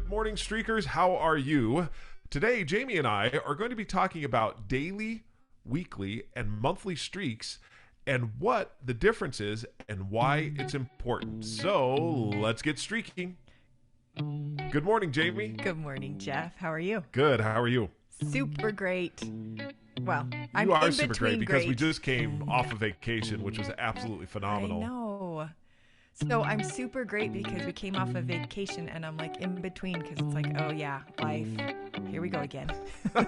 morning, Streakers. How are you? Today, Jamie and I are going to be talking about daily, weekly, and monthly streaks and what the difference is and why it's important. So, let's get streaking. Good morning, Jamie. Good morning, Jeff. How are you? Good. How are you? Super great. Well, I'm You are in super between great because we great. just came off of vacation, which was absolutely phenomenal. I know. So I'm super great because we came off of vacation and I'm like in between because it's like, oh yeah, life. Here we go again. Do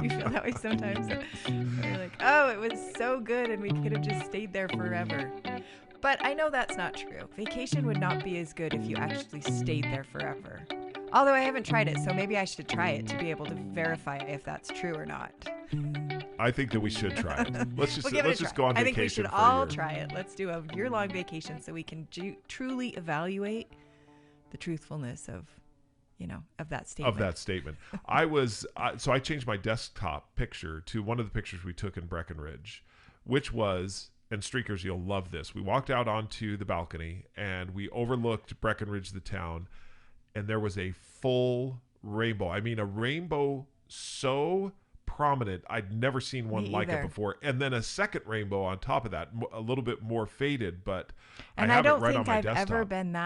you feel that way sometimes? You're like, oh, it was so good and we could have just stayed there forever. But I know that's not true. Vacation would not be as good if you actually stayed there forever. Although I haven't tried it, so maybe I should try it to be able to verify if that's true or not. I think that we should try it. Let's just go on vacation. I think we should for all a year. try it. Let's do a year-long vacation so we can truly evaluate the truthfulness of that statement. Of that statement. So I changed my desktop picture to one of the pictures we took in Breckenridge, which was, and Streakers, you'll love this. We walked out onto the balcony and we overlooked Breckenridge, the town, and there was a full rainbow. I mean, a rainbow so prominent. I'd never seen one like it before. And then a second rainbow on top of that, a little bit more faded, but and I have don't it right think on my I've desktop. ever been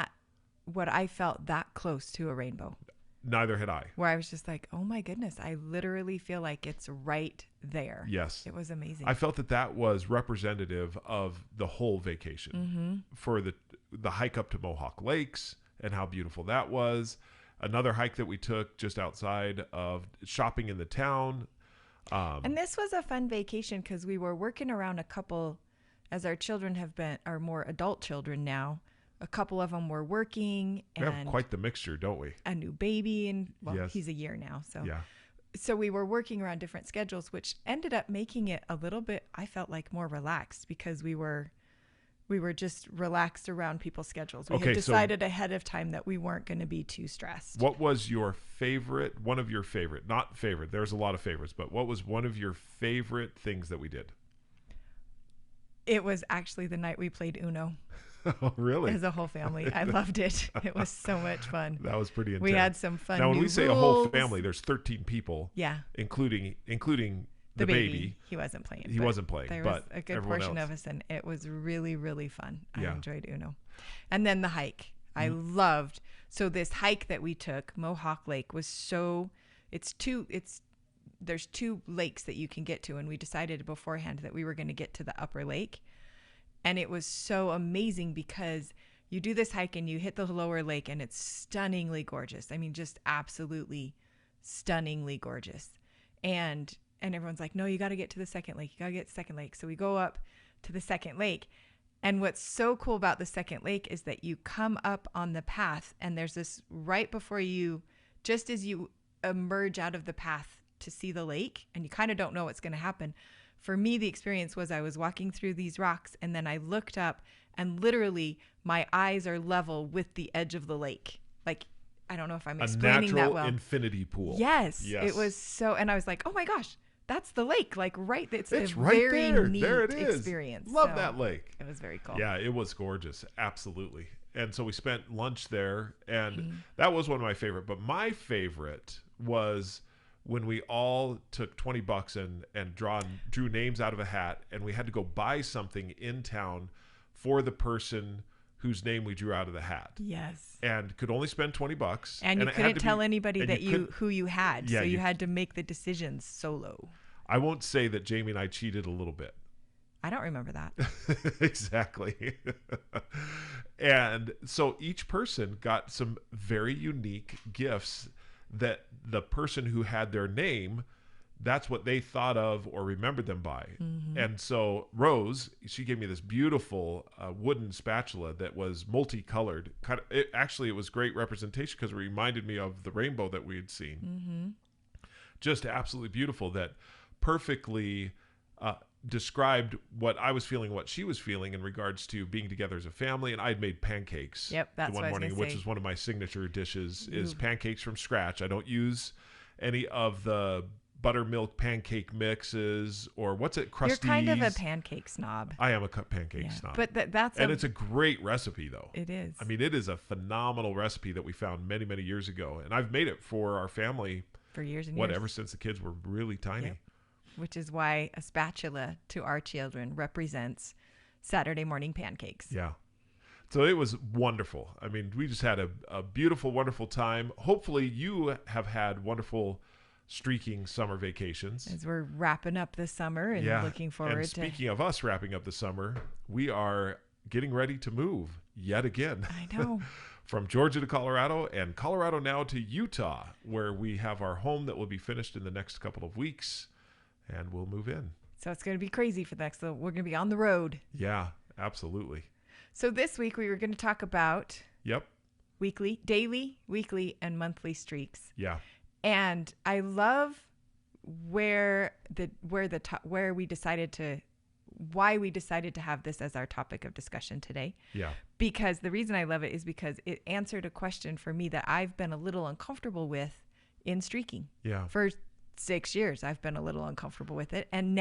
what I felt that close to a rainbow. Neither had I. Where I was just like, oh my goodness, I literally feel like it's right there. Yes. It was amazing. I felt that was representative of the whole vacation for the hike up to Mohawk Lakes and how beautiful that was. Another hike that we took just outside of shopping in the town. And this was a fun vacation because we were working around a couple, as our children are more adult children now. A couple of them were working and we have quite the mixture, don't we? A new baby, and yes. He's a year now. Yeah. So we were working around different schedules, which ended up making it a little bit, I felt like, more relaxed because we were just relaxed around people's schedules. We had decided ahead of time that we weren't going to be too stressed. What was your favorite, not favorite, there's a lot of favorites, but what was one of your favorite things that we did? It was actually the night we played Uno. Oh, really? As a whole family. I loved it. It was so much fun. That was pretty intense. We had some fun. Now, when we say rules. a whole family, there's 13 people. Yeah. Including the baby. He wasn't playing. He wasn't playing. There was a good portion of us, and it was really, really fun. I enjoyed Uno. And then the hike. I loved. So this hike that we took, Mohawk Lake, was there's two lakes that you can get to, and we decided beforehand that we were going to get to the upper lake. And it was so amazing because you do this hike and you hit the lower lake and it's stunningly gorgeous. I mean, just absolutely stunningly gorgeous. And everyone's like, no, you got to get to the second lake. You got to get to the second lake. So we go up to the second lake. And what's so cool about the second lake is that you come up on the path and there's this right before you, just as you emerge out of the path to see the lake, and you kind of don't know what's going to happen. For me, the experience was I was walking through these rocks and then I looked up and literally my eyes are level with the edge of the lake. Like, I don't know if I'm explaining that well. A natural infinity pool. Yes. It was so, and I was like, oh my gosh, that's the lake. Like it's a right very there. neat There it is. experience. Love that lake. It was very cool. Yeah, it was gorgeous. Absolutely. And so we spent lunch there and that was one of my favorite. But my favorite was when we all took $20 and drew names out of a hat, and we had to go buy something in town for the person whose name we drew out of the hat. Yes. And could only spend $20. And you couldn't tell anybody that who you had. Yeah, so you had to make the decisions solo. I won't say that Jamie and I cheated a little bit. I don't remember that. Exactly. And so each person got some very unique gifts that the person who had their name, that's what they thought of or remembered them by. And so Rose, she gave me this beautiful wooden spatula that was multicolored. It was great representation because it reminded me of the rainbow that we had seen. Just absolutely beautiful, that perfectly described what I was feeling, what she was feeling in regards to being together as a family. And I had made pancakes that's one morning, which is one of my signature dishes, is pancakes from scratch. I don't use any of the buttermilk pancake mixes, or what's it, Crusties. You're kind of a pancake snob. I am a pancake snob. But it's a great recipe, though. It is. I mean, it is a phenomenal recipe that we found many, many years ago. And I've made it for our family for years and years. Ever since the kids were really tiny. Yep. Which is why a spatula to our children represents Saturday morning pancakes. Yeah. So it was wonderful. I mean, we just had a beautiful, wonderful time. Hopefully you have had wonderful streaking summer vacations. As we're wrapping up the summer and looking forward and speaking of us wrapping up the summer, we are getting ready to move yet again. I know. From Georgia to Colorado, and Colorado now to Utah, where we have our home that will be finished in the next couple of weeks, and we'll move in. So it's going to be crazy for that. So we're going to be on the road. Yeah, absolutely. So this week we were going to talk about daily, weekly, and monthly streaks. Yeah. And I love why we decided to have this as our topic of discussion today. Yeah. Because the reason I love it is because it answered a question for me that I've been a little uncomfortable with in streaking. Yeah. For 6 years, I've been a little uncomfortable with it. And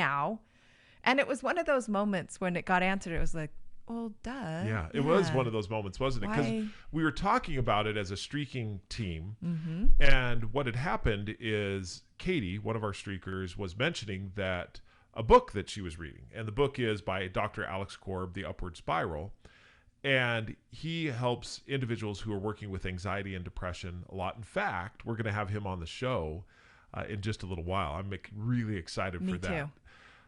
it was one of those moments when it got answered. It was like, well, duh. Yeah, it was one of those moments, wasn't it? Because we were talking about it as a streaking team. Mm-hmm. And what had happened is Katie, one of our streakers, was mentioning that a book that she was reading. And the book is by Dr. Alex Korb, The Upward Spiral. And he helps individuals who are working with anxiety and depression a lot. In fact, we're going to have him on the show in just a little while. I'm really excited for that. Me too.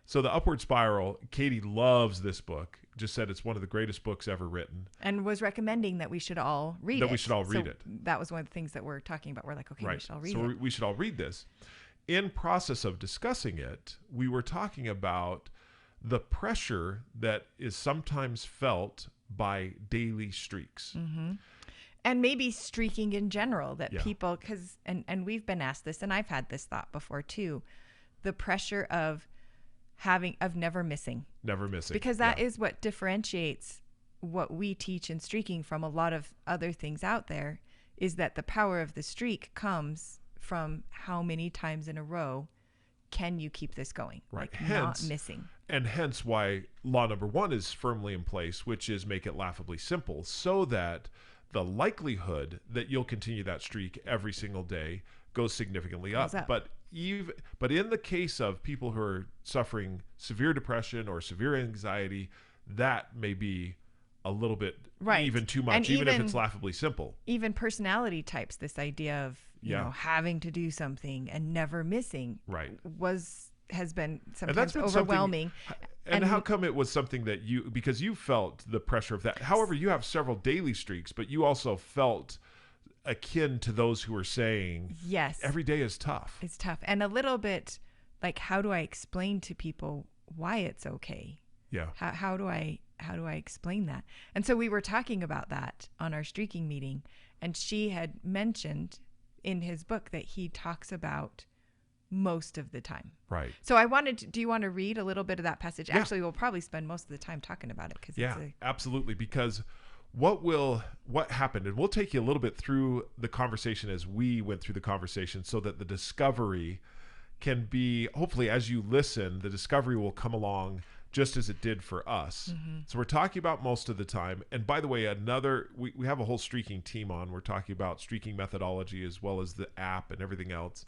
So The Upward Spiral, Katie loves this book. Just said it's one of the greatest books ever written. And was recommending that we should all read it. That we should all read it. That was one of the things that we're talking about. We're like, okay, we should all read it. So we should all read this. In process of discussing it, we were talking about the pressure that is sometimes felt by daily streaks. Mm-hmm. And maybe streaking in general, that people, because, and we've been asked this, and I've had this thought before too, the pressure of never missing. Because that is what differentiates what we teach in streaking from a lot of other things out there, is that the power of the streak comes from how many times in a row can you keep this going? Right. Like not missing. And hence why law number 1 is firmly in place, which is make it laughably simple, so that the likelihood that you'll continue that streak every single day goes significantly up. But in the case of people who are suffering severe depression or severe anxiety, that may be a little bit even too much, even if it's laughably simple. Even personality types, this idea of you know, having to do something and never missing has been sometimes overwhelming. And how come it was something that because you felt the pressure of that. However, you have several daily streaks, but you also felt akin to those who are saying, yes, every day is tough. It's tough. And a little bit like, how do I explain to people why it's okay? Yeah. How do I explain that? And so we were talking about that on our streaking meeting, and she had mentioned in his book that he talks about most of the time. Right. So do you want to read a little bit of that passage? Yeah. Actually, we'll probably spend most of the time talking about it. Absolutely. Because what happened, and we'll take you a little bit through the conversation as we went through the conversation, so that the discovery can be, hopefully as you listen, the discovery will come along just as it did for us. Mm-hmm. So we're talking about most of the time. And by the way, we have a whole streaking team on. We're talking about streaking methodology as well as the app and everything else.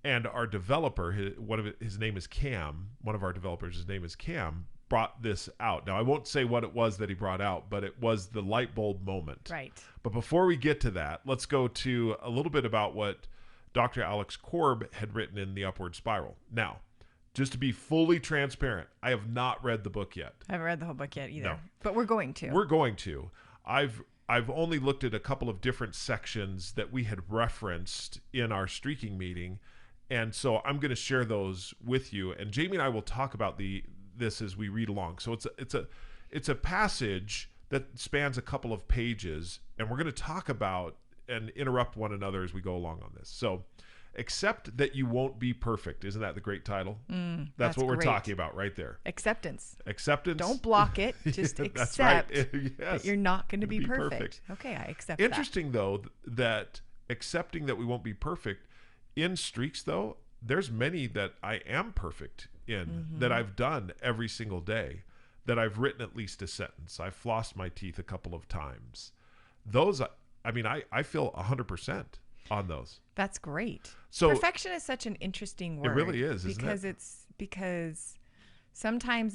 And our developer, his name is Cam, one of our developers, his name is Cam, brought this out. Now, I won't say what it was that he brought out, but it was the light bulb moment. Right. But before we get to that, let's go to a little bit about what Dr. Alex Korb had written in The Upward Spiral. Now, just to be fully transparent, I have not read the book yet. I haven't read the whole book yet either. No. But we're going to. We're going to. I've only looked at a couple of different sections that we had referenced in our streaking meeting, and so I'm going to share those with you. And Jamie and I will talk about this as we read along. So it's a passage that spans a couple of pages, and we're going to talk about and interrupt one another as we go along on this. So, accept that you won't be perfect. Isn't that the great title? That's what we're talking about right there. Acceptance. Don't block it. Just accept that you're not going to be perfect. Okay, I accept Interesting, though, that accepting that we won't be perfect, in streaks, though, there's many that I am perfect in, that I've done every single day, that I've written at least a sentence. I've flossed my teeth a couple of times. Those, I mean, I feel 100% on those. That's great. So Perfection is such an interesting word. It really is, isn't because it? because sometimes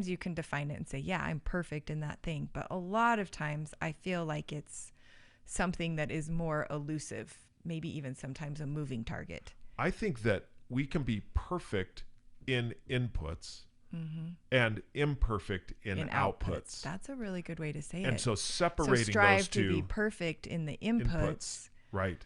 you can define it and say, yeah, I'm perfect in that thing. But a lot of times I feel like it's something that is more elusive, maybe even sometimes a moving target. I think that we can be perfect in inputs and imperfect in outputs. That's a really good way to say it. And so separating strive those two to be perfect in the inputs, right?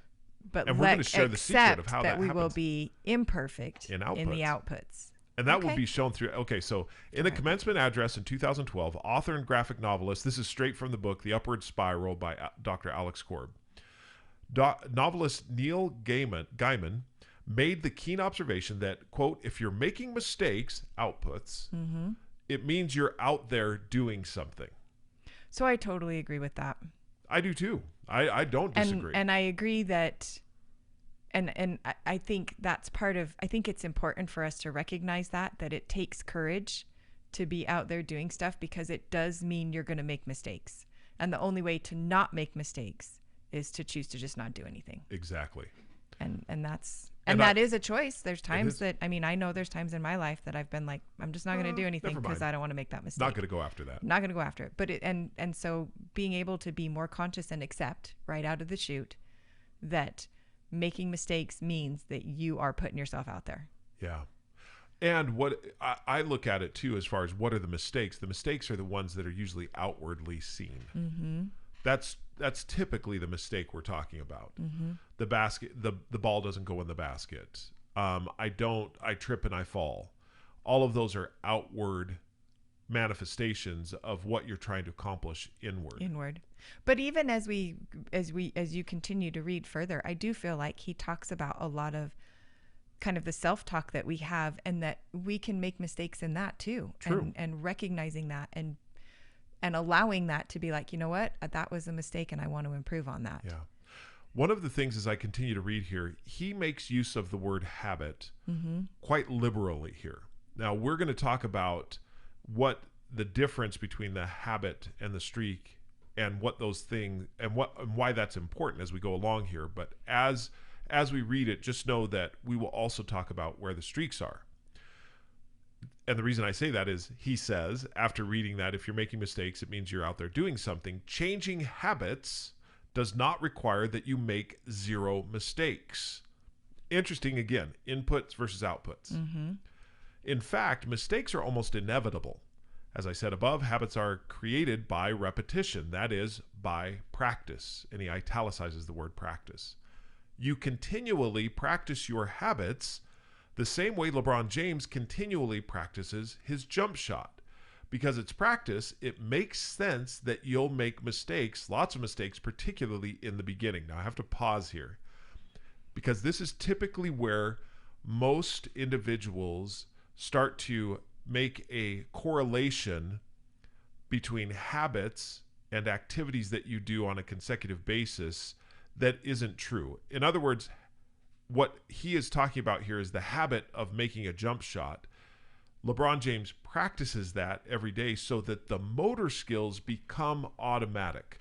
but And we're going to share the secret of how that we will happens. be imperfect In the outputs. outputs. And that will be shown through. Okay, so in a commencement address in 2012, author and graphic novelist, this is straight from the book, The Upward Spiral by Dr. Alex Korb. Novelist Neil Gaiman made the keen observation that, quote, if you're making mistakes, outputs, it means you're out there doing something. So I totally agree with that. I do too. I don't disagree. And I agree that, and I think that's part of, I think it's important for us to recognize that it takes courage to be out there doing stuff, because it does mean you're going to make mistakes. And the only way to not make mistakes is to choose to just not do anything. Exactly. And that is a choice. There's times that, I mean, I know there's times in my life that I've been like, I'm just not going to do anything because I don't want to make that mistake. Not going to go after that. Not going to go after it. But and so being able to be more conscious and accept right out of the chute that making mistakes means that you are putting yourself out there. Yeah. And what I look at it too, as far as what are the mistakes are the ones that are usually outwardly seen. Mm-hmm. That's typically the mistake we're talking about. Mm-hmm. The basket, the ball doesn't go in the basket. I trip and I fall. All of those are outward manifestations of what you're trying to accomplish inward. But even as you continue to read further, I do feel like he talks about a lot of kind of the self-talk that we have, and that we can make mistakes in that too. True. And recognizing that and allowing that to be like, you know what, that was a mistake and I want to improve on that. Yeah. One of the things as I continue to read here, he makes use of the word habit quite liberally here. Now we're going to talk about what the difference between the habit and the streak, and what those things and why that's important as we go along here. But as we read it, just know that we will also talk about where the streaks are. And the reason I say that is, he says, after reading that, if you're making mistakes, it means you're out there doing something. Changing habits does not require that you make zero mistakes. Interesting, again, inputs versus outputs. Mm-hmm. In fact, mistakes are almost inevitable. As I said above, habits are created by repetition, that is, by practice. And he italicizes the word practice. You continually practice your habits the same way LeBron James continually practices his jump shot. Because it's practice, it makes sense that you'll make mistakes, lots of mistakes, particularly in the beginning. Now, I have to pause here, because this is typically where most individuals start to make a correlation between habits and activities that you do on a consecutive basis that isn't true. In other words, what he is talking about here is the habit of making a jump shot. LeBron James practices that every day so that the motor skills become automatic.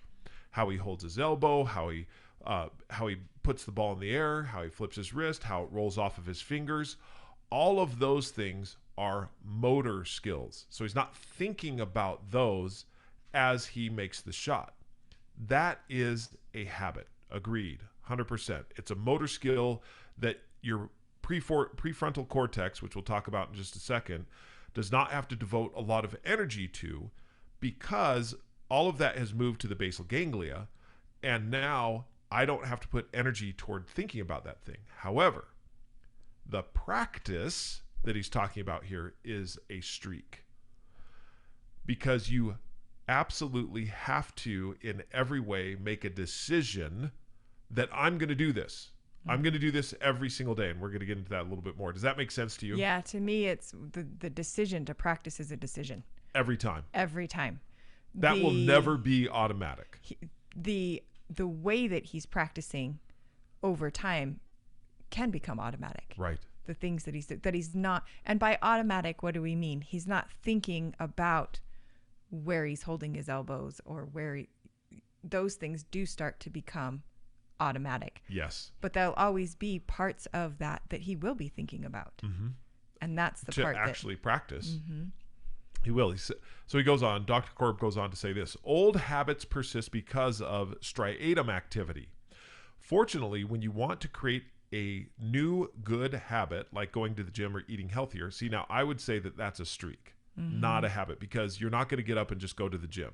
How he holds his elbow, how he puts the ball in the air, how he flips his wrist, how it rolls off of his fingers. All of those things are motor skills. So he's not thinking about those as he makes the shot. That is a habit. Agreed. 100%. It's a motor skill that your prefrontal cortex, which we'll talk about in just a second, does not have to devote a lot of energy to, because all of that has moved to the basal ganglia, and now I don't have to put energy toward thinking about that thing. However, the practice that he's talking about here is a streak, because you absolutely have to, in every way, make a decision that I'm going to do this. I'm going to do this every single day, and we're going to get into that a little bit more. Does that make sense to you? Yeah, to me, it's the decision to practice is a decision. Every time. Every time. That will never be automatic. The way that he's practicing over time can become automatic. Right. The things that he's not, and by automatic, what do we mean? He's not thinking about where he's holding his elbows or those things do start to become automatic. Yes. But there'll always be parts of that he will be thinking about. Mm-hmm. And that's the to part actually practice. Mm-hmm. He will. So he goes on, Dr. Korb goes on to say this: old habits persist because of striatum activity. Fortunately, when you want to create a new good habit, like going to the gym or eating healthier, see, now I would say that that's a streak, not a habit, because you're not going to get up and just go to the gym,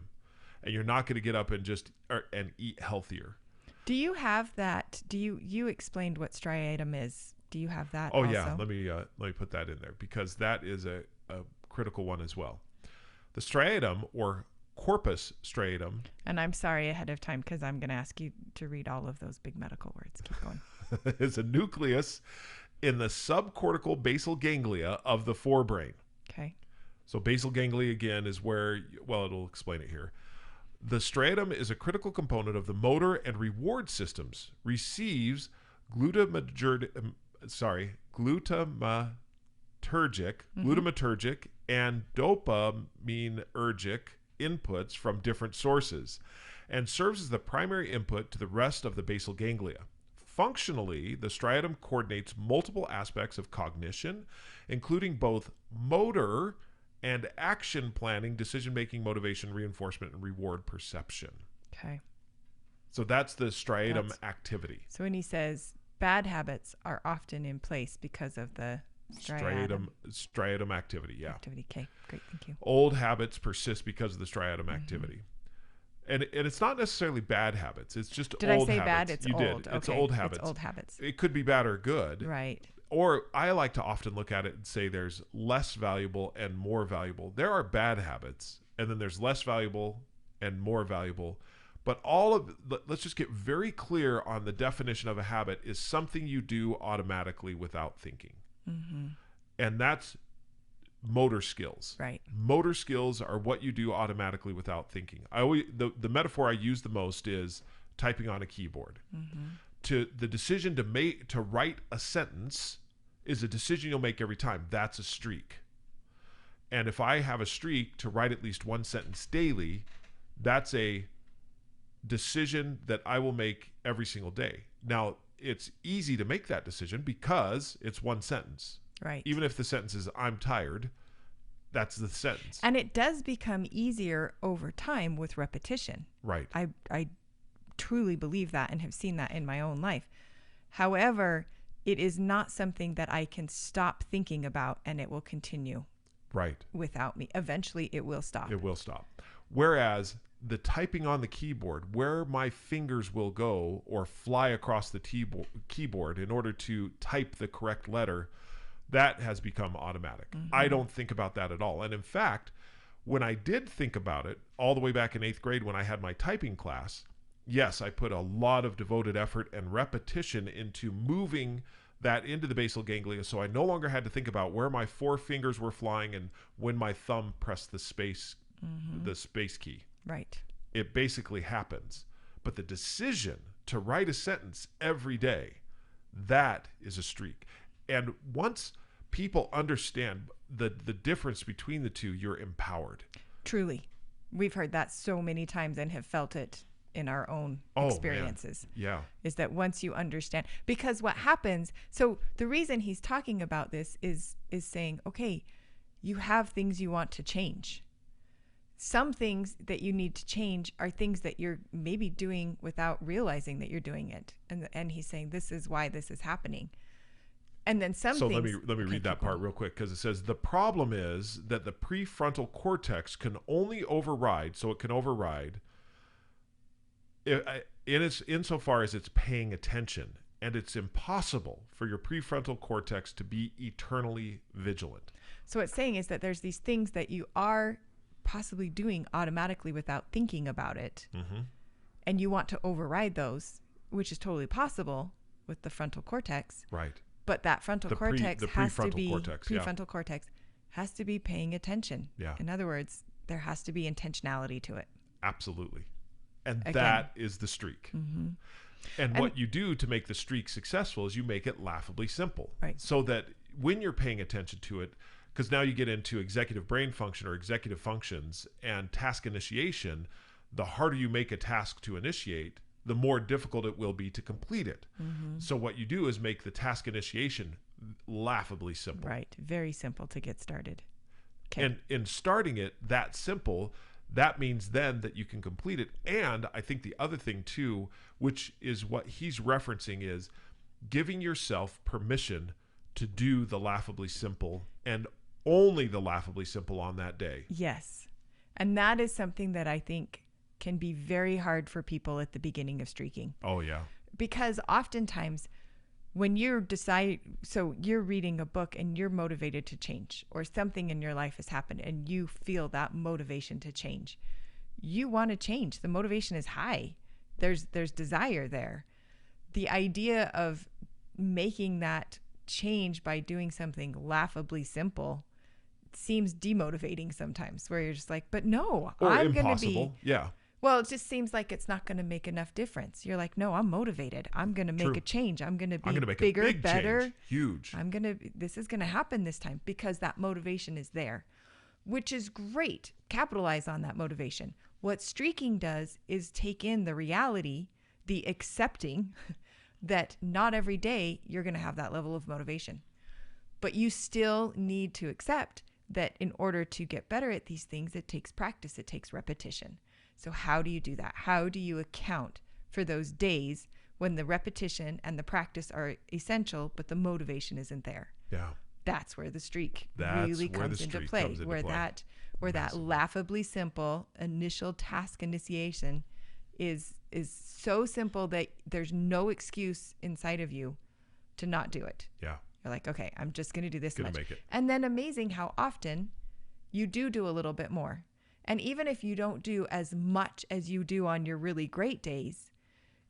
and you're not going to get up and just and eat healthier. Do you have that? You explained what striatum is. Do you have that? Oh also? yeah, let me put that in there, because that is a critical one as well. The striatum, or corpus striatum, and I'm sorry ahead of time because I'm going to ask you to read all of those big medical words. Keep going. is a nucleus in the subcortical basal ganglia of the forebrain. Okay. So basal ganglia again is where, well, it'll explain it here. The striatum is a critical component of the motor and reward systems. Receives glutamatergic and dopaminergic inputs from different sources, and serves as the primary input to the rest of the basal ganglia. Functionally, the striatum coordinates multiple aspects of cognition, including both motor and action planning, decision-making, motivation, reinforcement, and reward perception. Okay. So that's the striatum activity. So when he says bad habits are often in place because of the striatum activity, yeah. Activity. Okay, great, thank you. Old habits persist because of the striatum activity. And it's not necessarily bad habits. It's just did old habits. Did I say bad? It's you old. did. It's okay. old habits. It's old habits. It could be bad or good. Right. Or I like to often look at it and say there's less valuable and more valuable. There are bad habits, and then there's less valuable and more valuable. But let's just get very clear on the definition of a habit is something you do automatically without thinking. Mm-hmm. And that's motor skills. Right. Motor skills are what you do automatically without thinking. The metaphor I use the most is typing on a keyboard. Mm-hmm. The decision to write a sentence is a decision you'll make every time. That's a streak. And if I have a streak to write at least one sentence daily, that's a decision that I will make every single day. Now, it's easy to make that decision because it's one sentence. Right. Even if the sentence is "I'm tired," that's the sentence. And it does become easier over time with repetition. Right. I truly believe that and have seen that in my own life. However, it is not something that I can stop thinking about and it will continue. Right. Without me. Eventually it will stop. It will stop. Whereas the typing on the keyboard, where my fingers will go or fly across the keyboard in order to type the correct letter, that has become automatic. Mm-hmm. I don't think about that at all. And in fact, when I did think about it, all the way back in 8th grade when I had my typing class, yes, I put a lot of devoted effort and repetition into moving that into the basal ganglia, so I no longer had to think about where my 4 fingers were flying and when my thumb pressed the space key. Right. It basically happens. But the decision to write a sentence every day, that is a streak. And once people understand the difference between the two, you're empowered. Truly. We've heard that so many times and have felt it in our own experiences. Man. Yeah. Is that once you understand, because what happens, so the reason he's talking about this is saying, okay, you have things you want to change. Some things that you need to change are things that you're maybe doing without realizing that you're doing it. And he's saying, this is why this is happening. And then some so things... let me read that part real quick, because it says the problem is that the prefrontal cortex can only override, so it can override insofar as it's paying attention, and it's impossible for your prefrontal cortex to be eternally vigilant. So what's saying is that there's these things that you are possibly doing automatically without thinking about it, and you want to override those, which is totally possible with the frontal cortex. Right. But that frontal cortex has to be prefrontal cortex has to be paying attention. Yeah. In other words, there has to be intentionality to it. Absolutely. And that is the streak. And what you do to make the streak successful is you make it laughably simple. Right. So that when you're paying attention to it, because now you get into executive brain function or executive functions and task initiation, the harder you make a task to initiate, the more difficult it will be to complete it. So what you do is make the task initiation laughably simple. Right. Very simple to get started. Okay. And in starting it that simple, that means then that you can complete it. And I think the other thing too, which is what he's referencing, is giving yourself permission to do the laughably simple and only the laughably simple on that day. Yes. And that is something that I think can be very hard for people at the beginning of streaking. Oh, yeah. Because oftentimes when you're you're reading a book and you're motivated to change, or something in your life has happened and you feel that motivation to change, you want to change. The motivation is high. There's desire there. The idea of making that change by doing something laughably simple seems demotivating sometimes, where you're just like, but no, Or I'm going to impossible. be. Yeah. Well, it just seems like it's not going to make enough difference. You're like, no, I'm motivated. I'm going to make True. a change. I'm going to be I'm going to make bigger, a big better. change. Huge. This is going to happen this time, because that motivation is there, which is great. Capitalize on that motivation. What streaking does is take in the reality, the accepting that not every day you're going to have that level of motivation. But you still need to accept that in order to get better at these things, it takes practice, it takes repetition. So how do you do that? How do you account for those days when the repetition and the practice are essential, but the motivation isn't there? Yeah. That's where the streak That's really where comes the into streak play. comes into where play. that laughably simple initial task initiation is so simple that there's no excuse inside of you to not do it. Yeah. You're like, okay, I'm just going to do this Gonna much. make it. And then amazing how often you do a little bit more. And even if you don't do as much as you do on your really great days,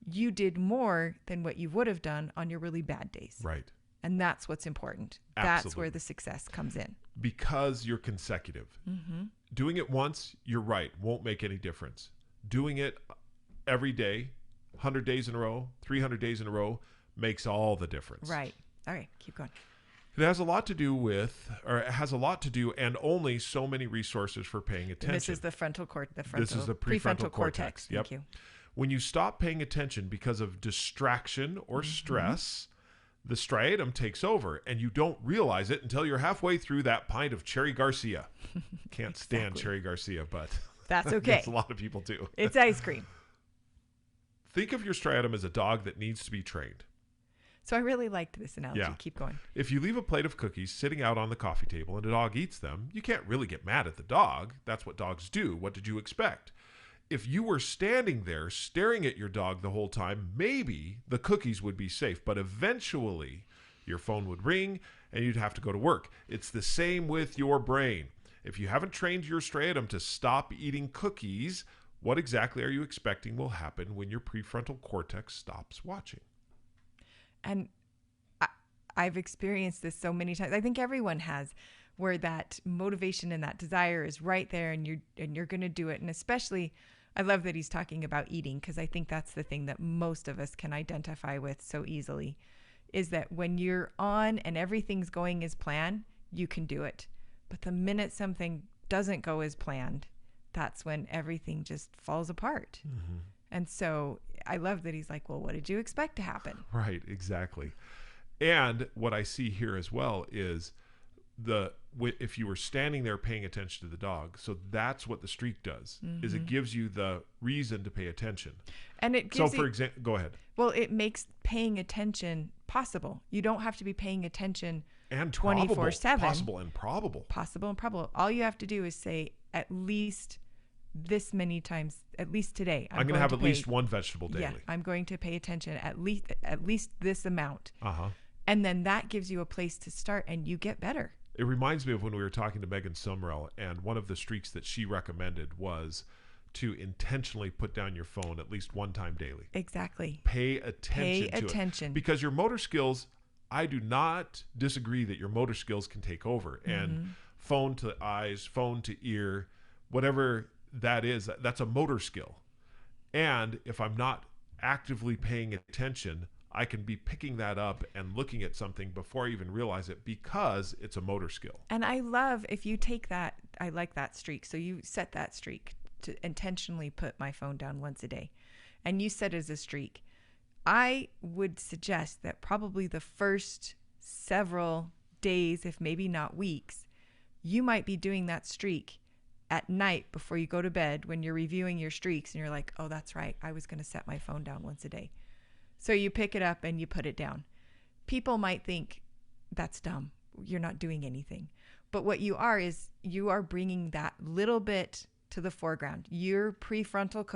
you did more than what you would have done on your really bad days. Right. And that's what's important. Absolutely. That's where the success comes in. Because you're consecutive. Mm-hmm. Doing it once, you're right, won't make any difference. Doing it every day, 100 days in a row, 300 days in a row, makes all the difference. Right. All right. Keep going. It has a lot to do with, or it has a lot to do, and only so many resources for paying attention. And this is the frontal cortex. This is the prefrontal cortex. Yep. Thank you. When you stop paying attention because of distraction or stress, the striatum takes over, and you don't realize it until you're halfway through that pint of Cherry Garcia. Can't stand Exactly. Cherry Garcia, but That's I okay. guess a lot of people do. It's ice cream. Think of your striatum as a dog that needs to be trained. So I really liked this analogy. Yeah. Keep going. If you leave a plate of cookies sitting out on the coffee table and a dog eats them, you can't really get mad at the dog. That's what dogs do. What did you expect? If you were standing there staring at your dog the whole time, maybe the cookies would be safe, but eventually your phone would ring and you'd have to go to work. It's the same with your brain. If you haven't trained your striatum to stop eating cookies, what exactly are you expecting will happen when your prefrontal cortex stops watching? And I've experienced this so many times. I think everyone has, where that motivation and that desire is right there, and you're going to do it. And especially, I love that he's talking about eating, because I think that's the thing that most of us can identify with so easily, is that when you're on and everything's going as planned, you can do it. But the minute something doesn't go as planned, that's when everything just falls apart. Mm-hmm. And so I love that he's like, well, what did you expect to happen? Right, exactly. And what I see here as well is if you were standing there paying attention to the dog, so that's what the streak does, is it gives you the reason to pay attention. And it gives for example, go ahead. Well, it makes paying attention possible. You don't have to be paying attention and 24/7. Possible and probable. Possible and probable. All you have to do is say at least this many times, at least today. I'm going to have at least one vegetable daily. Yeah, I'm going to pay attention at least this amount. Uh-huh. And then that gives you a place to start, and you get better. It reminds me of when we were talking to Megan Sumrell, and one of the streaks that she recommended was to intentionally put down your phone at least one time daily. Exactly. Pay attention. Because your motor skills, I do not disagree that your motor skills can take over. And phone to eyes, phone to ear, whatever that is, that's a motor skill. And if I'm not actively paying attention, I can be picking that up and looking at something before I even realize it because it's a motor skill. And I love if you take that, I like that streak. So you set that streak to intentionally put my phone down once a day. And you set it as a streak. I would suggest that probably the first several days, if maybe not weeks, you might be doing that streak at night before you go to bed when you're reviewing your streaks and you're like, oh, that's right, I was going to set my phone down once a day. So you pick it up and you put it down. People might think that's dumb. You're not doing anything. But what you are is you are bringing that little bit to the foreground. Your prefrontal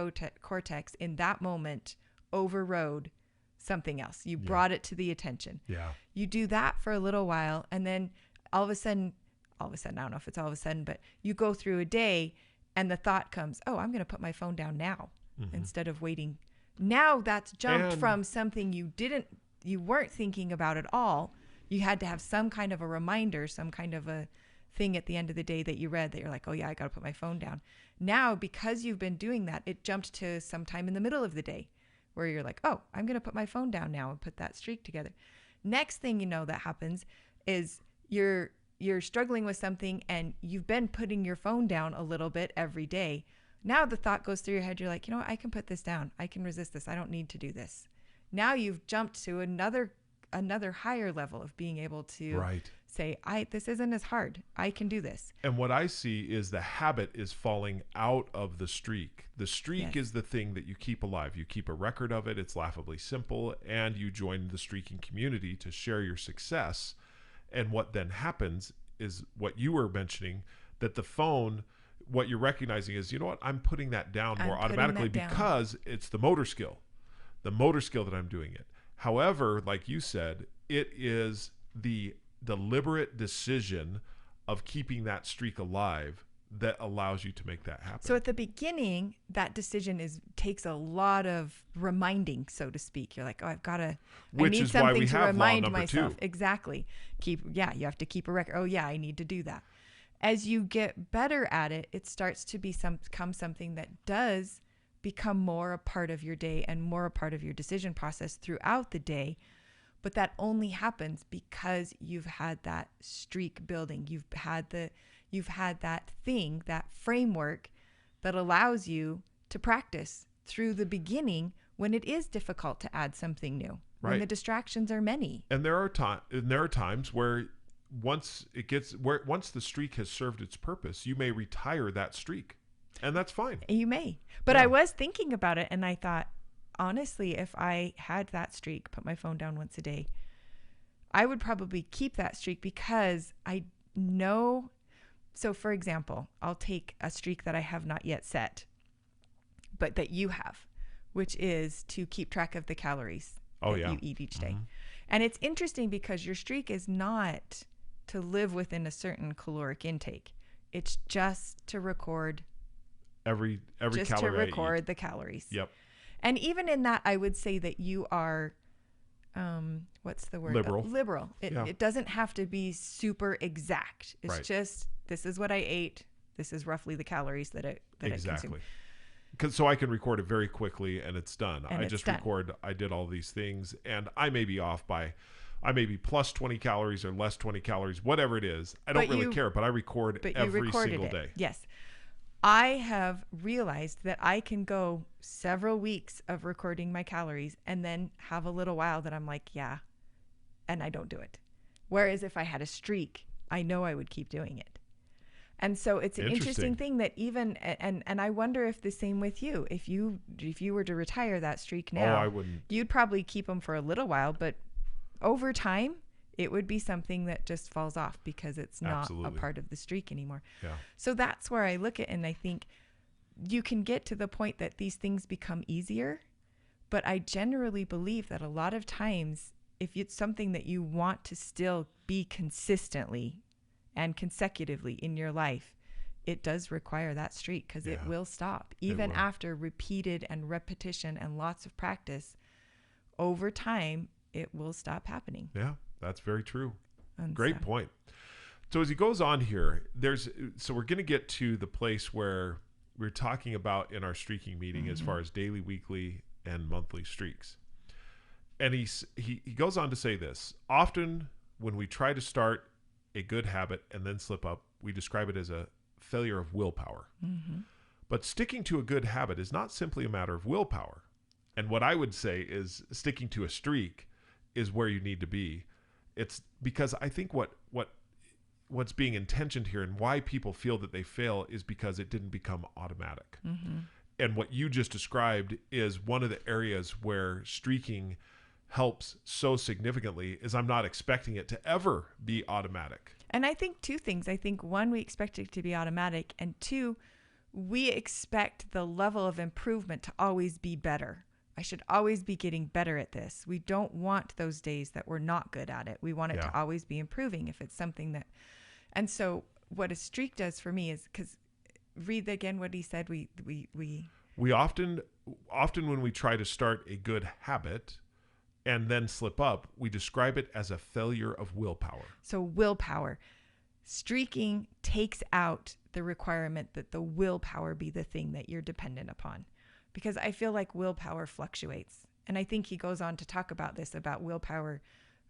cortex in that moment overrode something else. You brought it to the attention. Yeah. You do that for a little while, and then all of a sudden, I don't know if it's all of a sudden, but you go through a day and the thought comes, oh, I'm going to put my phone down now instead of waiting. Now that's jumped from something you weren't thinking about at all. You had to have some kind of a reminder, some kind of a thing at the end of the day that you read that you're like, oh yeah, I got to put my phone down. Now, because you've been doing that, it jumped to sometime in the middle of the day where you're like, oh, I'm going to put my phone down now and put that streak together. Next thing you know that happens is you're struggling with something and you've been putting your phone down a little bit every day. Now the thought goes through your head. You're like, you know what? I can put this down. I can resist this. I don't need to do this. Now you've jumped to another higher level of being able to say, this isn't as hard. I can do this. And what I see is the habit is falling out of the streak. The streak is the thing that you keep alive. You keep a record of it. It's laughably simple. And you join the streaking community to share your success. And what then happens is what you were mentioning, that the phone, what you're recognizing is, you know what, I'm putting that down more automatically because it's the motor skill that I'm doing it. However, like you said, it is the deliberate decision of keeping that streak alive that allows you to make that happen. So at the beginning, that decision takes a lot of reminding, so to speak. You're like, oh, I need something to remind myself. 2. Exactly. You have to keep a record. Oh yeah, I need to do that. As you get better at it, it starts to become something that does become more a part of your day and more a part of your decision process throughout the day. But that only happens because you've had that streak building. You've had that thing, that framework that allows you to practice through the beginning when it is difficult to add something new, when the distractions are many. And there are times where once the streak has served its purpose, you may retire that streak, and that's fine. You may. But I was thinking about it and I thought, honestly, if I had that streak, put my phone down once a day, I would probably keep that streak because I know. So for example, I'll take a streak that I have not yet set, but that you have, which is to keep track of the calories you eat each day. And it's interesting because your streak is not to live within a certain caloric intake. It's just to record every calorie. Just to record the calories. Yep. And even in that, I would say that you are, what's the word? Liberal. It doesn't have to be super exact. It's just, this is what I ate. This is roughly the calories that I consumed. So I can record it very quickly and it's done. Record, I did all these things, and I may be off by, I may be plus 20 calories or less 20 calories, whatever it is. I don't really care, but I record every single day. Yes. I have realized that I can go several weeks of recording my calories and then have a little while that I'm like, yeah, and I don't do it. Whereas if I had a streak, I know I would keep doing it. And so it's an interesting thing that even, and I wonder if the same with you, if you were to retire that streak now, I wouldn't. You'd probably keep them for a little while, but over time, it would be something that just falls off because it's not a part of the streak anymore. Yeah. So that's where I look at it and I think you can get to the point that these things become easier, but I generally believe that a lot of times, if it's something that you want to still be consistently and consecutively in your life, it does require that streak because it will stop. Even after repeated and repetition and lots of practice, over time, it will stop happening. Yeah, that's very true. Great point. So as he goes on here, so we're going to get to the place where we're talking about in our streaking meeting as far as daily, weekly, and monthly streaks. And he goes on to say this: often when we try to start a good habit and then slip up, we describe it as a failure of willpower. Mm-hmm. But sticking to a good habit is not simply a matter of willpower. And what I would say is sticking to a streak is where you need to be. It's because I think what's being intentioned here and why people feel that they fail is because it didn't become automatic. Mm-hmm. And what you just described is one of the areas where streaking helps so significantly is I'm not expecting it to ever be automatic. And I think two things. I think one, we expect it to be automatic, and two, we expect the level of improvement to always be better. I should always be getting better at this. We don't want those days that we're not good at it. We want it to always be improving if it's something that, and so what a streak does for me is, because read again what he said, we often when we try to start a good habit and then slip up, we describe it as a failure of willpower. So willpower. Streaking takes out the requirement that the willpower be the thing that you're dependent upon. Because I feel like willpower fluctuates. And I think he goes on to talk about this, about willpower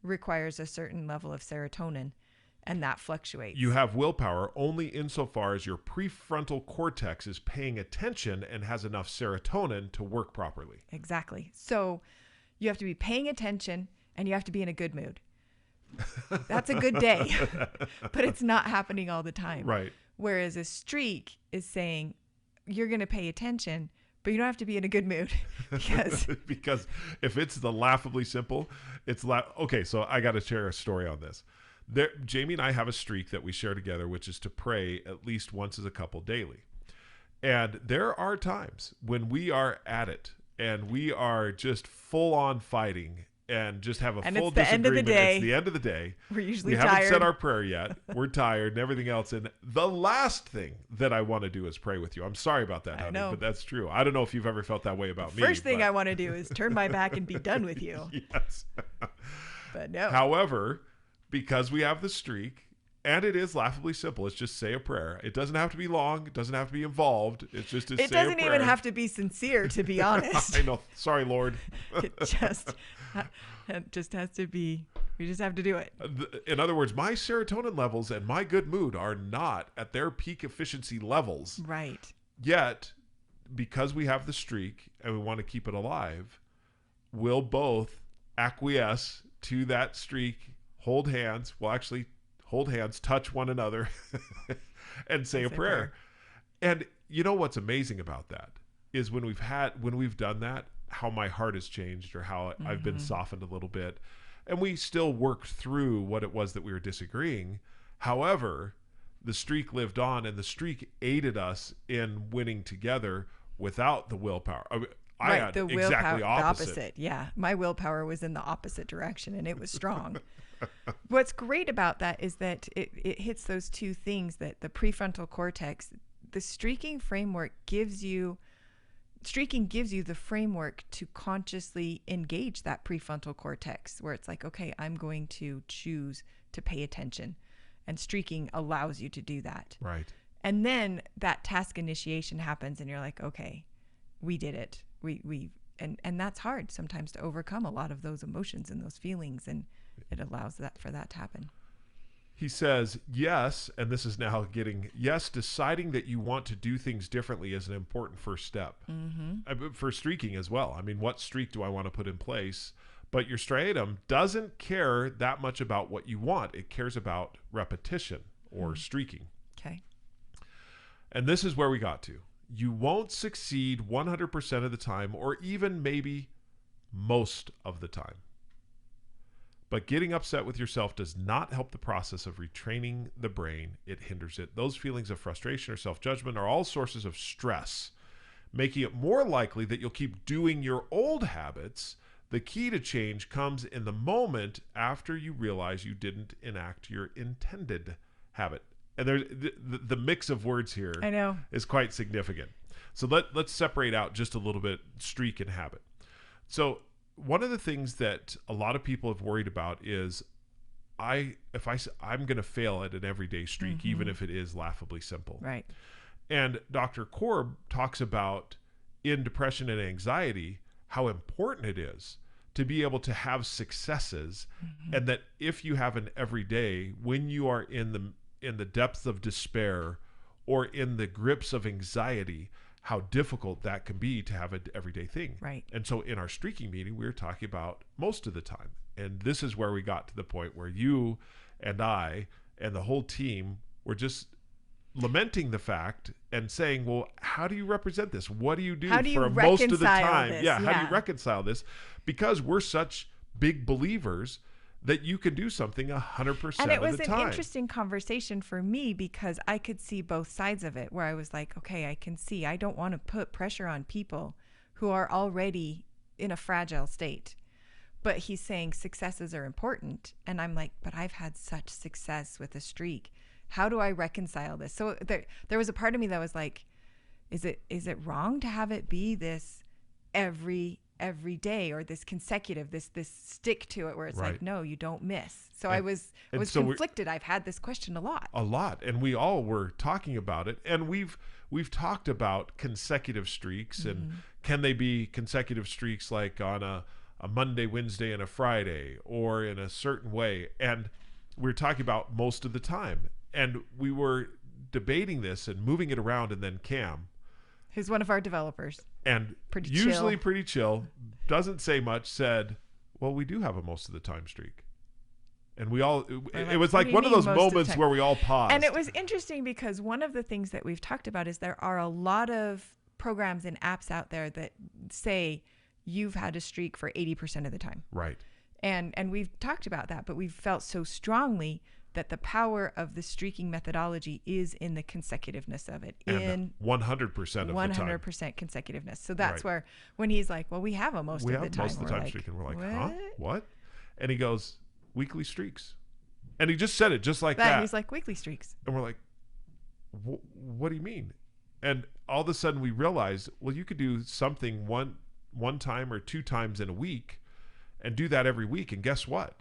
requires a certain level of serotonin, and that fluctuates. You have willpower only insofar as your prefrontal cortex is paying attention and has enough serotonin to work properly. Exactly. So you have to be paying attention and you have to be in a good mood. That's a good day, but it's not happening all the time. Right. Whereas a streak is saying you're going to pay attention, but you don't have to be in a good mood because if it's the laughably simple, it's okay. So I got to share a story on this. Jamie and I have a streak that we share together, which is to pray at least once as a couple daily. And there are times when we are at it and we are just full on fighting and just have a full disagreement. It's the end of the day. We're usually tired. We haven't said our prayer yet. We're tired and everything else. And the last thing that I want to do is pray with you. I'm sorry about that, honey, but that's true. I don't know if you've ever felt that way about me. First thing I want to do is turn my back and be done with you. Yes. But no. However, because we have the streak, and it is laughably simple. It's just say a prayer. It doesn't have to be long. It doesn't have to be involved. It's just to say a prayer. It doesn't even have to be sincere, to be honest. I know. Sorry, Lord. It just has to be. We just have to do it. In other words, my serotonin levels and my good mood are not at their peak efficiency levels. Right. Yet, because we have the streak and we want to keep it alive, we'll both acquiesce to that streak, hold hands. Well, actually, hold hands, touch one another, and say a prayer. And you know what's amazing about that is when we've done that, how my heart has changed or how I've been softened a little bit. And we still worked through what it was that we were disagreeing. However, the streak lived on, and the streak aided us in winning together without the willpower. I had the exactly opposite. Yeah, my willpower was in the opposite direction, and it was strong. What's great about that is that it hits those two things, that the prefrontal cortex, the streaking gives you the framework to consciously engage that prefrontal cortex, where it's like, okay, I'm going to choose to pay attention. And streaking allows you to do that. Right. And then that task initiation happens and you're like, okay, we did it. And that's hard sometimes to overcome a lot of those emotions and those feelings, and it allows for that to happen. He says, yes, and this is now deciding that you want to do things differently is an important first step. For streaking as well. I mean, what streak do I want to put in place? But your striatum doesn't care that much about what you want. It cares about repetition or streaking. Okay. And this is where we got to. You won't succeed 100% of the time, or even maybe most of the time. But getting upset with yourself does not help the process of retraining the brain. It hinders it. Those feelings of frustration or self-judgment are all sources of stress, making it more likely that you'll keep doing your old habits. The key to change comes in the moment after you realize you didn't enact your intended habit. And there's the mix of words here, I know, is quite significant. So let's separate out just a little bit streak and habit. So one of the things that a lot of people have worried about is I'm going to fail at an everyday streak, even if it is laughably simple. Right. And Dr. Korb talks about in depression and anxiety, how important it is to be able to have successes, and that if you have an everyday, when you are in the depths of despair or in the grips of anxiety, how difficult that can be to have an everyday thing. Right. And so in our streaking meeting, we were talking about most of the time. And this is where we got to the point where you and I and the whole team were just lamenting the fact and saying, well, how do you represent this? What do you do for most of the time? This? Yeah, how do you reconcile this? Because we're such big believers that you can do something 100% of the time. And it was an interesting conversation for me because I could see both sides of it, where I was like, okay, I can see. I don't want to put pressure on people who are already in a fragile state. But he's saying successes are important. And I'm like, but I've had such success with a streak. How do I reconcile this? So there was a part of me that was like, is it wrong to have it be this every day, or this consecutive, this stick to it, where it's like, no, you don't miss. So I was conflicted. I've had this question a lot, and we all were talking about it, and we've talked about consecutive streaks, and can they be consecutive streaks like on a Monday, Wednesday, and a Friday, or in a certain way? And we were talking about most of the time, and we were debating this and moving it around, and then Cam, who's one of our developers, and usually pretty chill, doesn't say much, said, well, we do have a most of the time streak. And we all, it was like one of those moments where we all paused. And it was interesting because one of the things that we've talked about is there are a lot of programs and apps out there that say you've had a streak for 80% of the time. Right. And we've talked about that, but we've felt so strongly that the power of the streaking methodology is in the consecutiveness of it, and 100% of the time. 100% consecutiveness. So that's where, when he's like, well, we have a most of the time. We have most of the time streak. And we're like, huh? What? And he goes, weekly streaks. And he just said it just like that. He's like, weekly streaks. And we're like, what do you mean? And all of a sudden we realized, well, you could do something one time or 2 times in a week and do that every week. And guess what?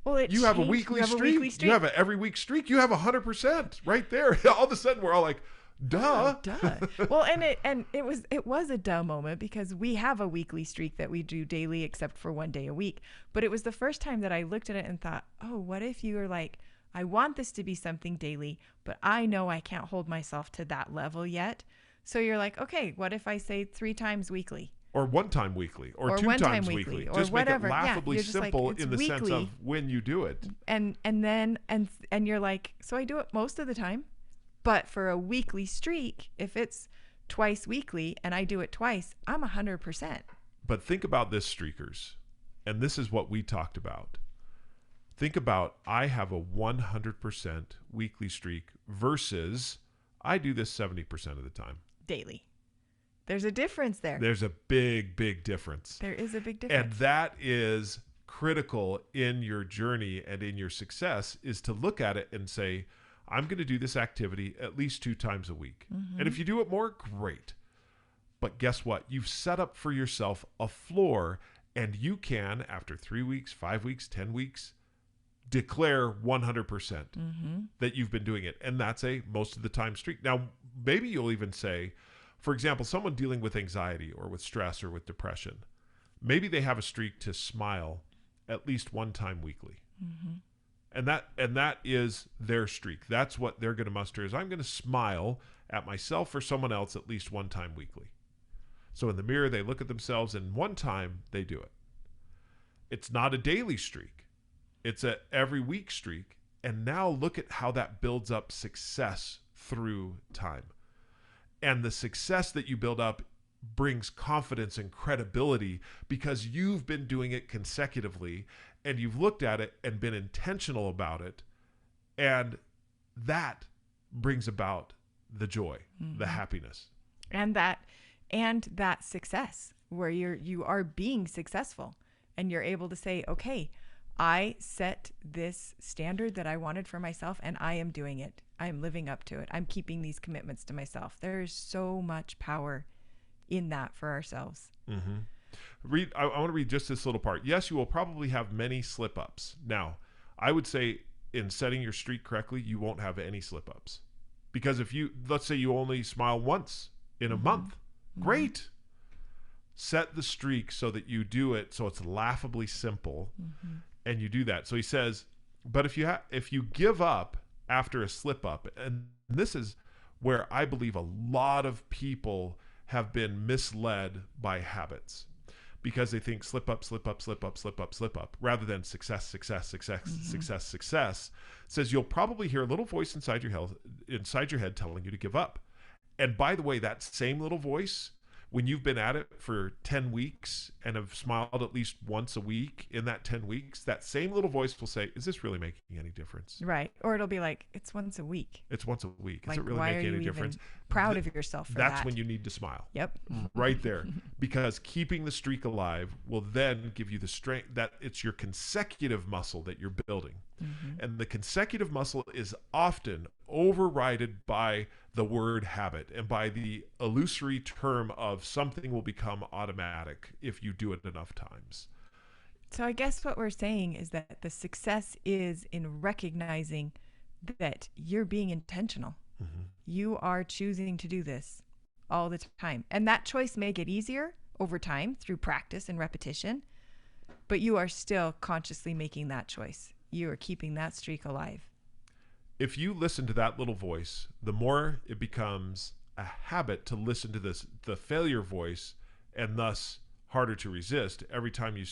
Well, you have a weekly streak. You have an every week streak. You have 100% right there. All of a sudden, we're all like, "Duh, duh." Well, it was a duh moment because we have a weekly streak that we do daily, except for 1 day a week. But it was the first time that I looked at it and thought, "Oh, what if you were like, I want this to be something daily, but I know I can't hold myself to that level yet." So you're like, "Okay, what if I say 3 times weekly?" Or 1 time weekly, or 2 times weekly, or just whatever. Make it laughably simple, like, in the weekly, sense of when you do it. And you're like, so I do it most of the time, but for a weekly streak, if it's twice weekly and I do it twice, I'm 100%. But think about this, streakers, and this is what we talked about. Think about, I have a 100% weekly streak versus I do this 70% of the time. Daily. There's a difference there. There's a big, big difference. There is a big difference. And that is critical in your journey and in your success, is to look at it and say, I'm going to do this activity at least 2 times a week. And if you do it more, great. But guess what? You've set up for yourself a floor, and you can, after 3 weeks, 5 weeks, 10 weeks, declare 100% that you've been doing it. And that's a most of the time streak. Now, maybe you'll even say, for example, someone dealing with anxiety or with stress or with depression, maybe they have a streak to smile at least 1 time weekly. And that is their streak. That's what they're going to muster, is I'm going to smile at myself or someone else at least 1 time weekly. So in the mirror, they look at themselves, and 1 time they do it. It's not a daily streak. It's a every week streak. And now look at how that builds up success through time. And the success that you build up brings confidence and credibility because you've been doing it consecutively and you've looked at it and been intentional about it. And that brings about the joy, the happiness. And that success where you are being successful and you're able to say, okay, I set this standard that I wanted for myself and I am doing it. I'm living up to it. I'm keeping these commitments to myself. There is so much power in that for ourselves. I want to read just this little part. Yes, you will probably have many slip-ups. Now, I would say in setting your streak correctly, you won't have any slip-ups. Because if let's say you only smile once in a month, great. set the streak so that you do it so it's laughably simple, and you do that. So he says, but if you give up after a slip up, and this is where I believe a lot of people have been misled by habits, because they think slip up, slip up, slip up, slip up, slip up, rather than success, success, success, success, success. Says you'll probably hear a little voice inside your head telling you to give up. And by the way, that same little voice, when you've been at it for 10 weeks and have smiled at least once a week in that 10 weeks, that same little voice will say, is this really making any difference? Right. Or it'll be like, it's once a week. It's once a week. Like, Is it really why making are any you difference? even proud of yourself for that? That's when you need to smile. Yep. Right there. Because keeping the streak alive will then give you the strength, that it's your consecutive muscle that you're building. And the consecutive muscle is often overridden by the word habit and by the illusory term of something will become automatic if you do it enough times. So I guess what we're saying is that the success is in recognizing that you're being intentional. You are choosing to do this all the time. And that choice may get easier over time through practice and repetition, but you are still consciously making that choice. You are keeping that streak alive. If you listen to that little voice, the more it becomes a habit to listen to the failure voice, and thus harder to resist. Every time you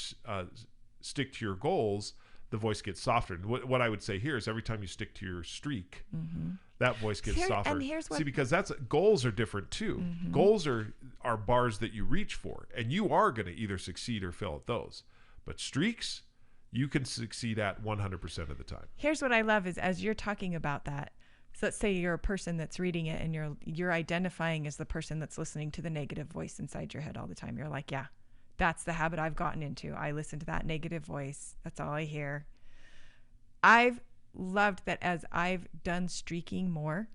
stick to your goals, the voice gets softer. And what I would say here is every time you stick to your streak, that voice gets softer. And here's what, see, because goals are different too. Goals are bars that you reach for, and you are going to either succeed or fail at those. But streaks, you can succeed at 100% of the time. Here's what I love is as you're talking about that, so let's say you're a person that's reading it and you're identifying as the person that's listening to the negative voice inside your head all the time. You're like, yeah, that's the habit I've gotten into. I listen to that negative voice. That's all I hear. I've loved that as I've done streaking more,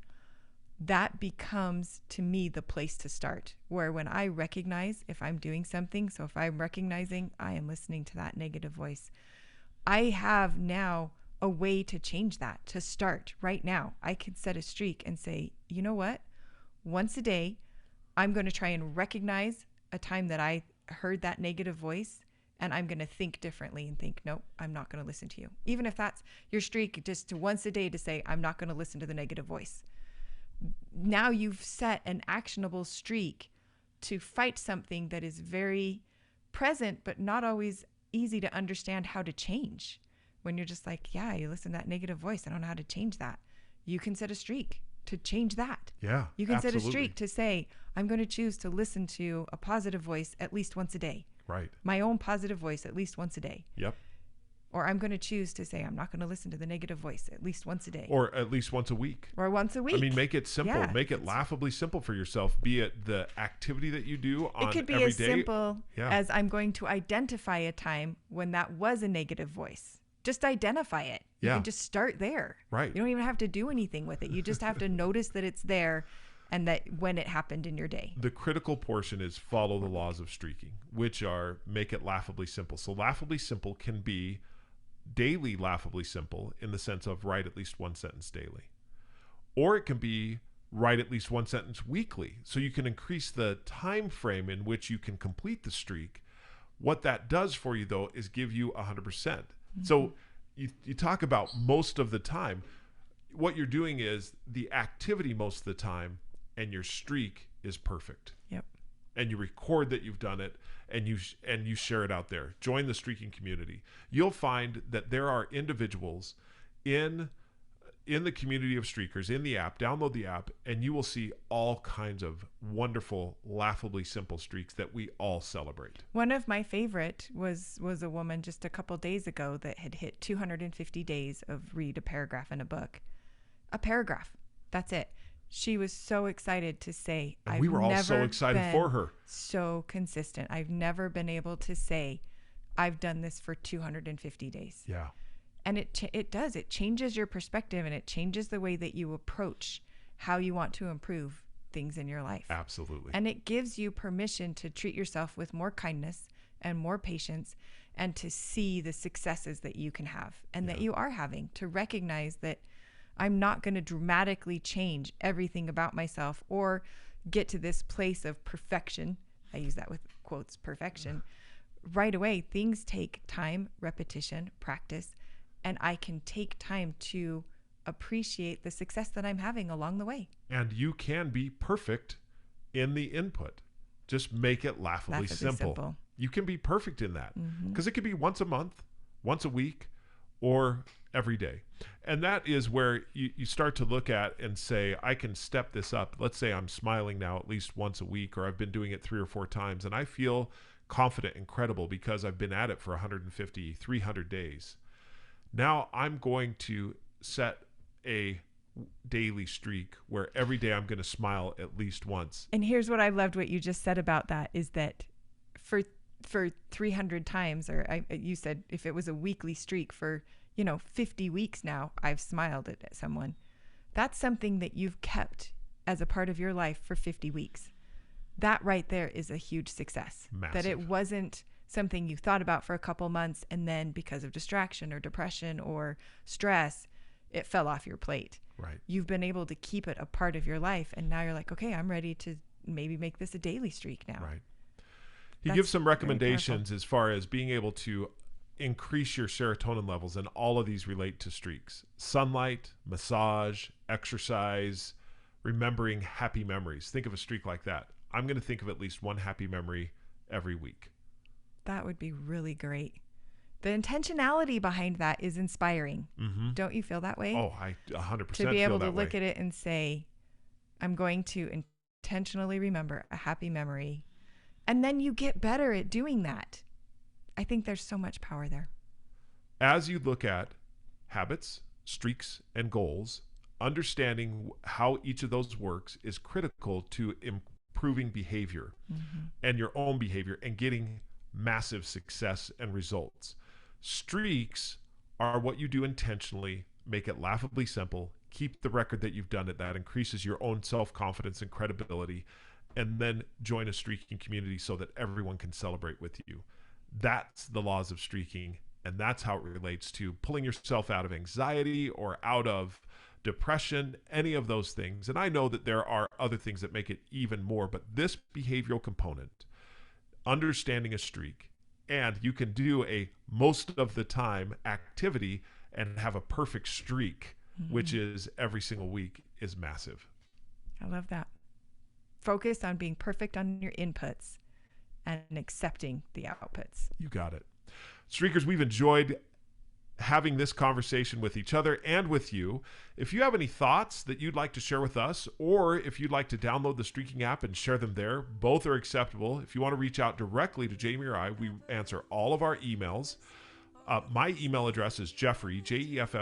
that becomes to me the place to start, where when I recognize if I'm doing something, so if I'm recognizing I am listening to that negative voice, I have now a way to change that, to start right now. I could set a streak and say, you know what? Once a day, I'm going to try and recognize a time that I heard that negative voice, and I'm going to think differently and think, nope, I'm not going to listen to you. Even if that's your streak, just to once a day to say, I'm not going to listen to the negative voice. Now you've set an actionable streak to fight something that is very present, but not always easy to understand how to change. When you're just like, yeah, you listen to that negative voice, I don't know how to change that. You can set a streak to change that. Yeah, you can absolutely. set a streak to say, I'm going to choose to listen to a positive voice at least once a day. Right. My own positive voice at least once a day. Yep. Or I'm going to choose to say, I'm not going to listen to the negative voice at least once a day. Or at least once a week. Or once a week. I mean, make it simple. Yeah, make it laughably simple for yourself, be it the activity that you do on every day. It could be as simple as I'm going to identify a time when that was a negative voice. Just identify it. You can just start there. Right. You don't even have to do anything with it. You just have to notice that it's there and that when it happened in your day. The critical portion is follow the laws of streaking, which are make it laughably simple. So laughably simple can be daily laughably simple in the sense of write at least one sentence daily. Or it can be write at least one sentence weekly. So you can increase the time frame in which you can complete the streak. What that does for you, though, is give you 100%. So you talk about most of the time. What you're doing is the activity most of the time, and your streak is perfect. Yep. And you record that you've done it, and you share it out there. Join the streaking community. You'll find that there are individuals in the community of streakers in the app. Download the app, and you will see all kinds of wonderful, laughably simple streaks that we all celebrate. One of my favorite was a woman just a couple days ago that had hit 250 days of read a paragraph in a book. A paragraph. That's it. She was so excited to say, and we were all so excited for her. So consistent. I've never been able to say, I've done this for 250 days. Yeah. And it does. It changes your perspective, and it changes the way that you approach how you want to improve things in your life. Absolutely. And it gives you permission to treat yourself with more kindness and more patience, and to see the successes that you can have and that you are having, to recognize that I'm not going to dramatically change everything about myself or get to this place of perfection. I use that with quotes perfection. Right away, things take time, repetition, practice, and I can take time to appreciate the success that I'm having along the way. And you can be perfect in the input. Just make it laughably simple. You can be perfect in that, because it could be once a month, once a week, or every day. And that is where you start to look at and say, I can step this up. Let's say I'm smiling now at least once a week, or I've been doing it 3 or 4 times, and I feel confident and credible because I've been at it for 150, 300 days. Now I'm going to set a daily streak where every day I'm going to smile at least once. And here's what I loved what you just said about that is that for 300 times, or you said if it was a weekly streak for 50 weeks now, I've smiled at someone. That's something that you've kept as a part of your life for 50 weeks. That right there is a huge success. Massive. That it wasn't something you thought about for a couple months and then because of distraction or depression or stress, it fell off your plate. Right. You've been able to keep it a part of your life, and now you're like, okay, I'm ready to maybe make this a daily streak now. Right. He gives some recommendations as far as being able to increase your serotonin levels, and all of these relate to streaks. Sunlight, massage, exercise, remembering happy memories. Think of a streak like that. I'm going to think of at least one happy memory every week. That would be really great. The intentionality behind that is inspiring. Don't you feel that way? Oh, I 100% to be able feel to look at it and say, I'm going to intentionally remember a happy memory. And then you get better at doing that. I think there's so much power there. As you look at habits, streaks, and goals, understanding how each of those works is critical to improving behavior and your own behavior and getting massive success and results. Streaks are what you do intentionally, make it laughably simple, keep the record that you've done it. That increases your own self-confidence and credibility, and then join a streaking community so that everyone can celebrate with you. That's the laws of streaking, and that's how it relates to pulling yourself out of anxiety or out of depression, any of those things. And I know that there are other things that make it even more, but this behavioral component, understanding a streak, and you can do a most of the time activity and have a perfect streak, which is every single week, is massive. I love that. Focus on being perfect on your inputs and accepting the outputs. You got it. Streakers, we've enjoyed having this conversation with each other and with you. If you have any thoughts that you'd like to share with us, or if you'd like to download the Streaking app and share them there, both are acceptable. If you want to reach out directly to Jami or I, we answer all of our emails. My email address is Jeffrey, Jeffery, at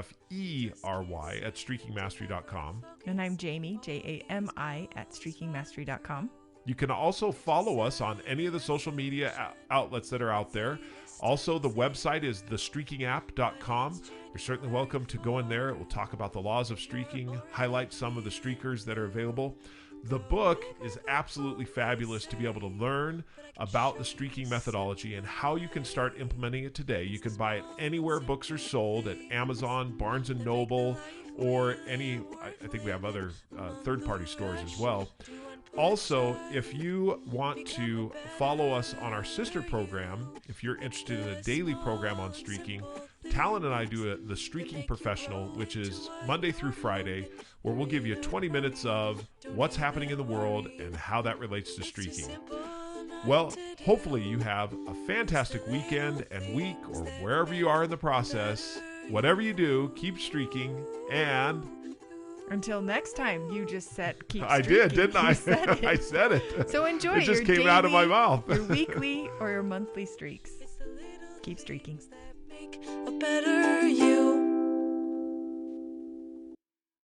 streakingmastery.com. And I'm Jami, Jami, at streakingmastery.com. You can also follow us on any of the social media outlets that are out there. Also, the website is thestreakingapp.com. You're certainly welcome to go in there. It will talk about the laws of streaking, highlight some of the streakers that are available. The book is absolutely fabulous to be able to learn about the streaking methodology and how you can start implementing it today. You can buy it anywhere books are sold, at Amazon, Barnes & Noble, or any, I think we have other third-party stores as well. Also, if you want to follow us on our sister program, if you're interested in a daily program on streaking, Talon and I do the Streaking Professional, which is Monday through Friday, where we'll give you 20 minutes of what's happening in the world and how that relates to streaking. Well, hopefully you have a fantastic weekend and week, or wherever you are in the process. Whatever you do, keep streaking, and until next time, you just said keep streaking. I did, didn't I? I said it. So enjoy it just your came out of my mouth. Your weekly or your monthly streaks. Keep streaking. A better